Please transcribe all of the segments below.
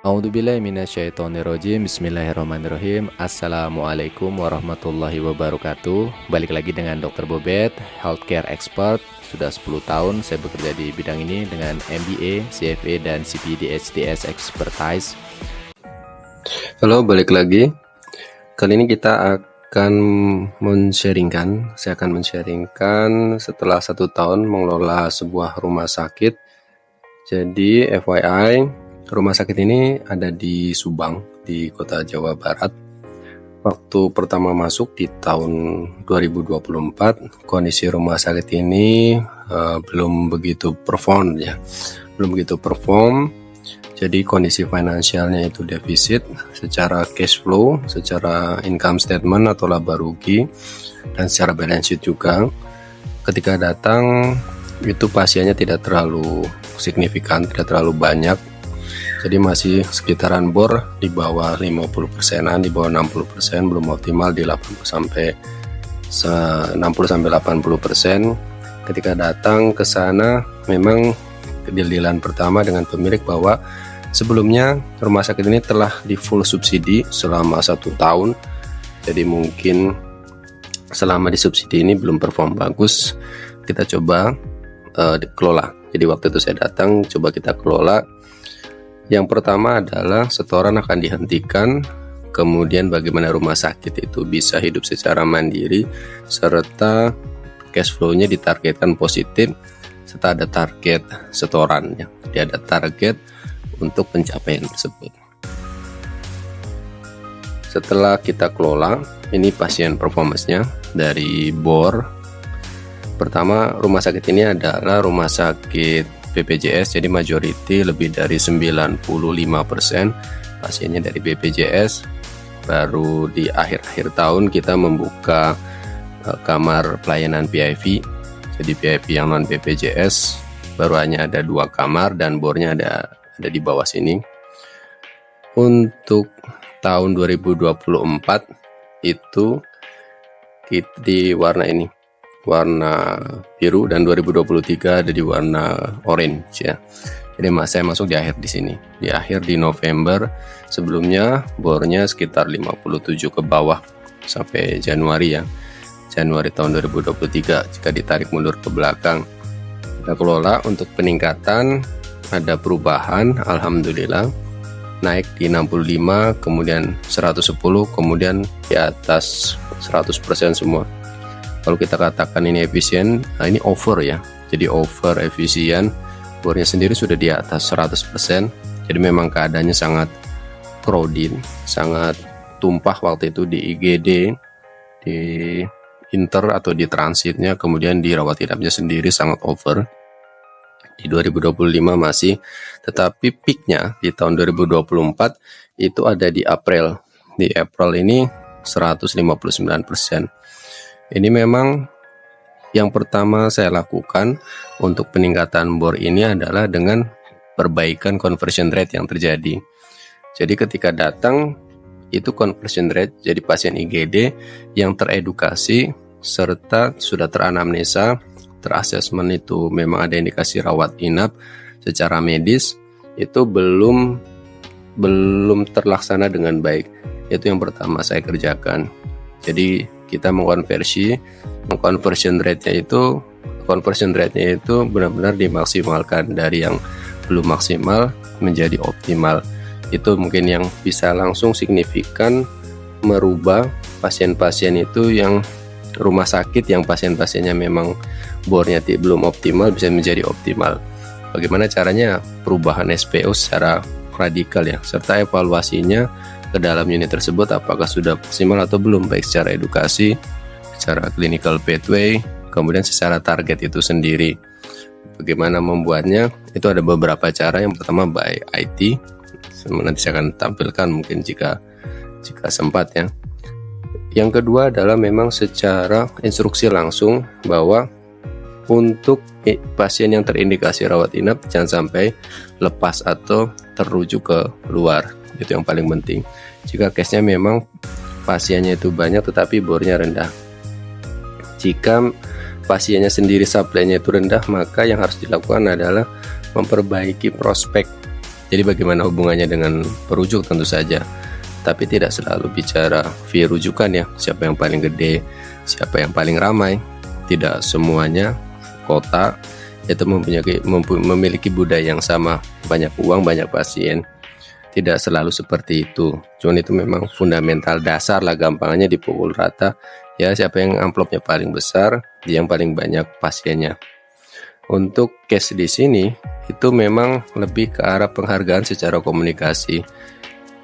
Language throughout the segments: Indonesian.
A'udzubillahiminasyaitonirrojim. Bismillahirrahmanirrahim. Assalamualaikum warahmatullahi wabarakatuh. Balik lagi dengan Dr. Bobet, healthcare expert. Sudah 10 tahun saya bekerja di bidang ini dengan MBA, CFA, dan CPD/HTS Expertise. Halo, balik lagi. Kali ini kita akan saya akan men-sharingkan setelah 1 tahun mengelola sebuah rumah sakit. Jadi FYI, rumah sakit ini ada di Subang, di kota Jawa Barat. Waktu pertama masuk di tahun 2024, kondisi rumah sakit ini belum begitu perform. Jadi kondisi finansialnya itu defisit secara cash flow, secara income statement atau laba rugi, dan secara balance sheet juga. Ketika datang itu pasiennya tidak terlalu signifikan, tidak terlalu banyak. Jadi masih sekitaran bor di bawah 50%-an, di bawah 60%, belum optimal di 60-80%. Ketika datang ke sana memang kedililan pertama dengan pemilik bahwa sebelumnya rumah sakit ini telah di full subsidi selama 1 tahun. Jadi mungkin selama di subsidi ini belum perform bagus. Kita coba dikelola. Jadi waktu itu saya datang, coba kita kelola. Yang pertama adalah setoran akan dihentikan. Kemudian bagaimana rumah sakit itu bisa hidup secara mandiri, serta cash flow-nya ditargetkan positif, serta ada target setorannya. Jadi ada target untuk pencapaian tersebut. Setelah kita kelola, ini pasien performance-nya dari BOR. Pertama, rumah sakit ini adalah rumah sakit BPJS, jadi majority lebih dari 95% pasiennya dari BPJS. Baru di akhir-akhir tahun kita membuka kamar pelayanan PIV. Jadi PIV yang non BPJS baru hanya ada 2 kamar dan bornya ada di bawah sini. Untuk tahun 2024 itu di warna ini, warna biru, dan 2023 ada di warna orange ya. Jadi saya masuk di akhir di sini. Di akhir di November, sebelumnya bornya sekitar 57 ke bawah sampai Januari ya. Januari tahun 2023 jika ditarik mundur ke belakang. Kita kelola untuk peningkatan, ada perubahan, alhamdulillah naik di 65, kemudian 110, kemudian di atas 100% semua. Kalau kita katakan ini efisien, nah ini over ya. Jadi over efisien, bornya sendiri sudah di atas 100%. Jadi memang keadaannya sangat crowded, sangat tumpah waktu itu di IGD, di inter atau di transitnya, kemudian di rawat inapnya sendiri sangat over. Di 2025 masih, tetapi peaknya di tahun 2024 itu ada di April. Di April ini 159%. Ini memang yang pertama saya lakukan untuk peningkatan BOR ini adalah dengan perbaikan conversion rate yang terjadi. Jadi ketika datang itu conversion rate, jadi pasien IGD yang teredukasi serta sudah teranamnesa, terasesmen itu memang ada indikasi rawat inap secara medis, itu belum terlaksana dengan baik. Itu yang pertama saya kerjakan. Jadi kita conversion rate-nya itu benar-benar dimaksimalkan dari yang belum maksimal menjadi optimal. Itu mungkin yang bisa langsung signifikan merubah pasien-pasien itu yang rumah sakit yang pasien-pasiennya memang bornya belum optimal bisa menjadi optimal. Bagaimana caranya? Perubahan SPO secara radikal ya, serta evaluasinya ke dalam unit tersebut apakah sudah maksimal atau belum, baik secara edukasi, secara clinical pathway, kemudian secara target itu sendiri. Bagaimana membuatnya? Itu ada beberapa cara. Yang pertama by IT, nanti saya akan tampilkan mungkin jika sempat ya. Yang kedua adalah memang secara instruksi langsung bahwa untuk pasien yang terindikasi rawat inap jangan sampai lepas atau terujuk ke luar. Itu yang paling penting. Jika case-nya memang pasiennya itu banyak tetapi bornya rendah. Jika pasiennya sendiri supply-nya itu rendah, maka yang harus dilakukan adalah memperbaiki prospek Jadi bagaimana hubungannya dengan perujuk tentu saja, tapi tidak selalu bicara fee rujukan ya, siapa yang paling gede, siapa yang paling ramai. Tidak semuanya kota itu memiliki budaya yang sama, banyak uang, banyak pasien. Tidak selalu seperti itu, cuman itu memang fundamental dasar lah, gampangnya dipukul rata ya, siapa yang amplopnya paling besar, dia yang paling banyak pasiennya. Untuk case di sini itu memang lebih ke arah penghargaan secara komunikasi.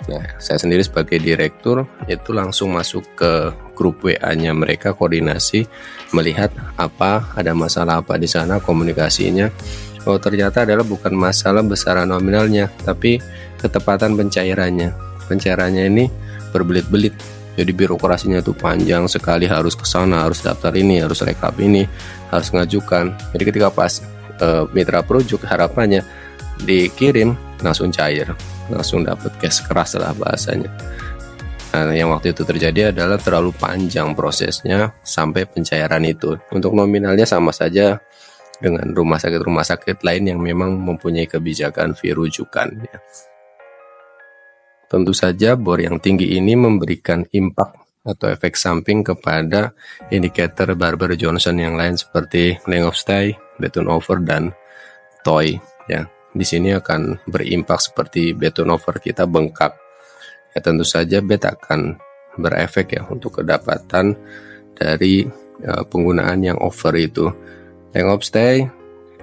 Nah, saya sendiri sebagai direktur itu langsung masuk ke grup WA-nya mereka, koordinasi, melihat apa, ada masalah apa di sana, komunikasinya. Oh, ternyata adalah bukan masalah besaran nominalnya, tapi ketepatan pencairannya. Pencairannya ini berbelit-belit. Jadi birokrasinya itu panjang sekali, harus ke sana, harus daftar ini, harus rekap ini, harus ngajukan. Jadi ketika pas mitra perujuk, harapannya dikirim langsung cair, langsung dapat cash keras lah bahasanya. Nah, yang waktu itu terjadi adalah terlalu panjang prosesnya sampai pencairan itu. Untuk nominalnya sama saja dengan rumah sakit lain yang memang mempunyai kebijakan fee rujukan ya. Tentu saja bor yang tinggi ini memberikan impact atau efek samping kepada indikator Barber Johnson yang lain seperti length of stay, bed turnover, dan TOI ya. Di sini akan berimpak seperti bed turnover kita bengkak. Ya, tentu saja bed akan berefek ya untuk kedapatan dari penggunaan yang over itu. Length of stay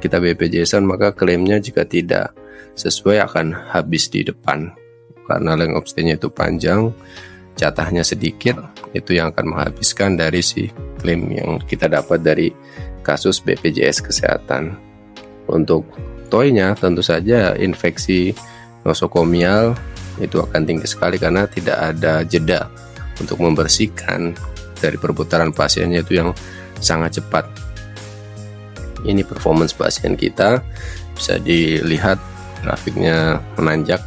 kita BPJS-an, maka klaimnya jika tidak sesuai akan habis di depan. Karena length of stay-nya itu panjang, jatahnya sedikit, itu yang akan menghabiskan dari si klaim yang kita dapat dari kasus BPJS Kesehatan. Untuk TOI-nya tentu saja infeksi nosokomial itu akan tinggi sekali karena tidak ada jeda untuk membersihkan dari perputaran pasiennya itu yang sangat cepat. Ini performance pasien kita, bisa dilihat grafiknya menanjak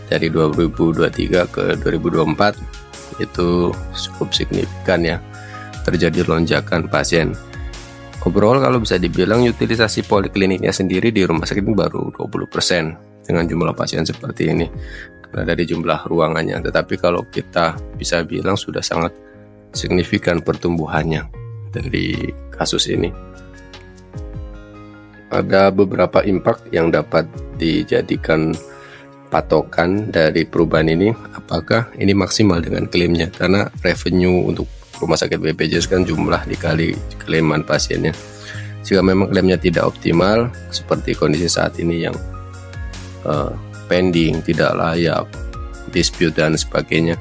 dari 2023 ke 2024 itu cukup signifikan ya, terjadi lonjakan pasien. Overall kalau bisa dibilang utilisasi polikliniknya sendiri di rumah sakit ini baru 20% dengan jumlah pasien seperti ini karena dari jumlah ruangannya, tetapi kalau kita bisa bilang sudah sangat signifikan pertumbuhannya dari kasus ini. Ada beberapa impact yang dapat dijadikan patokan dari perubahan ini, apakah ini maksimal dengan klaimnya, karena revenue untuk rumah sakit BPJS kan jumlah dikali klaiman pasiennya. Jika memang klaimnya tidak optimal seperti kondisi saat ini yang pending, tidak layak, dispute dan sebagainya,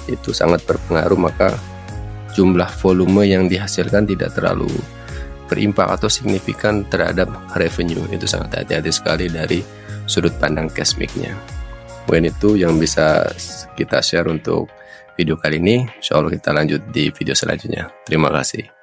itu sangat berpengaruh, maka jumlah volume yang dihasilkan tidak terlalu berimpak atau signifikan terhadap revenue. Itu sangat hati-hati sekali dari sudut pandang cashmake-nya. Mungkin itu yang bisa kita share untuk video kali ini. Insya Allah kita lanjut di video selanjutnya. Terima kasih.